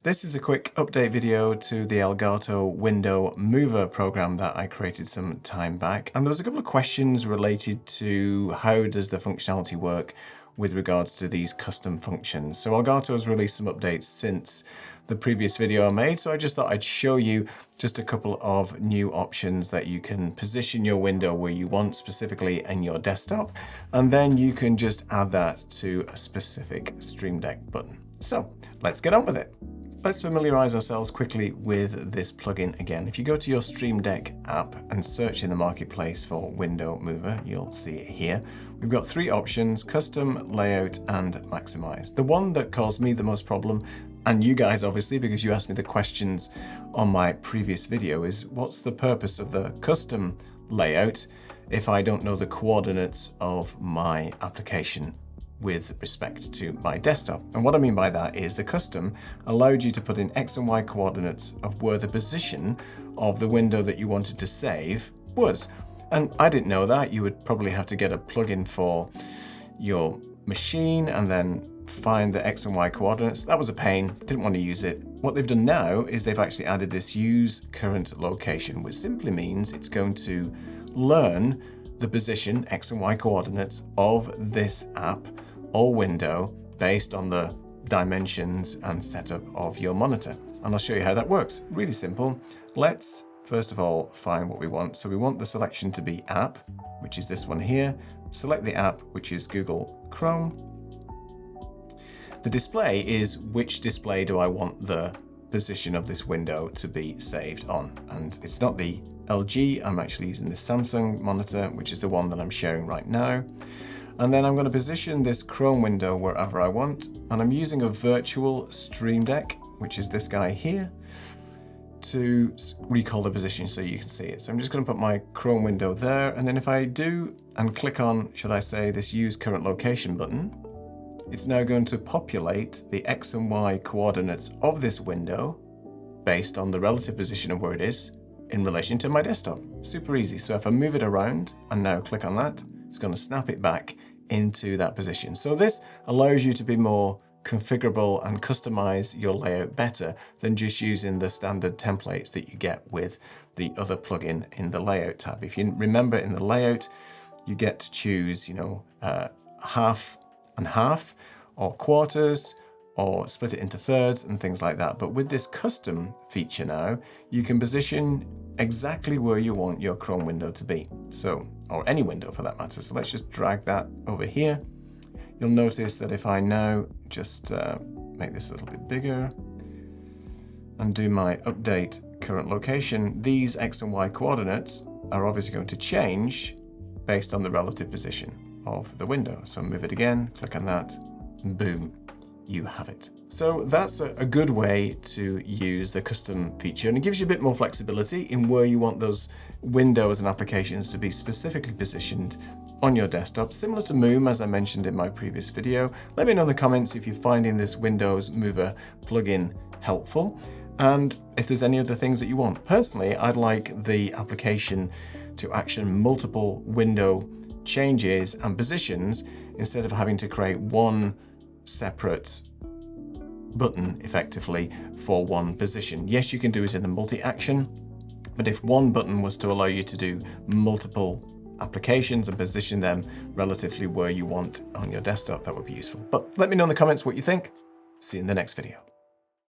This is a quick update video to the Elgato Window Mover program that I created some time back. And there was a couple of questions related to how does the functionality work with regards to these custom functions. So Elgato has released some updates since the previous video I made, so I just thought I'd show you just a couple of new options that you can position your window where you want, specifically in your desktop, and then you can just add that to a specific Stream Deck button. So let's get on with it. Let's familiarize ourselves quickly with this plugin again. If you go to your Stream Deck app and search in the marketplace for Window Mover, you'll see it here. We've got three options: custom, layout, and maximize. The one that caused me the most problem, and you guys obviously, because you asked me the questions on my previous video, is what's the purpose of the custom layout if I don't know the coordinates of my application with respect to my desktop? And what I mean by that is the custom allowed you to put in X and Y coordinates of where the position of the window that you wanted to save was. And I didn't know that. You would probably have to get a plugin for your machine and then find the X and Y coordinates. That was a pain, didn't want to use it. What they've done now is they've actually added this use current location, which simply means it's going to learn the position, X and Y coordinates of this app or window based on the dimensions and setup of your monitor. And I'll show you how that works. Really simple. Let's first of all find what we want. So we want the selection to be app, which is this one here. Select the app, which is Google Chrome. The display is which display do I want the position of this window to be saved on. And it's not the LG, I'm actually using the Samsung monitor, which is the one that I'm sharing right now. And then I'm going to position this Chrome window wherever I want. And I'm using a virtual Stream Deck, which is this guy here, to recall the position so you can see it. So I'm just going to put my Chrome window there. And then if I do and click on, should I say, this use current location button, it's now going to populate the X and Y coordinates of this window based on the relative position of where it is in relation to my desktop. Super easy. So if I move it around and now click on that, it's going to snap it back into that position. So this allows you to be more configurable and customize your layout better than just using the standard templates that you get with the other plugin in the layout tab. If you remember, in the layout, you get to choose, half and half, or quarters, or split it into thirds and things like that. But with this custom feature now, you can position exactly where you want your Chrome window to be. So, or any window for that matter. So let's just drag that over here. You'll notice that if I now just make this a little bit bigger and do my update current location, these X and Y coordinates are obviously going to change based on the relative position of the window. So move it again, click on that, and boom, you have it. So that's a good way to use the custom feature, and it gives you a bit more flexibility in where you want those windows and applications to be specifically positioned on your desktop, similar to Moom, as I mentioned in my previous video. Let me know in the comments if you're finding this Windows Mover plugin helpful, and if there's any other things that you want. Personally, I'd like the application to action multiple window changes and positions instead of having to create one separate button effectively for one position. Yes, you can do it in a multi-action, but if one button was to allow you to do multiple applications and position them relatively where you want on your desktop, that would be useful. But let me know in the comments what you think. See you in the next video.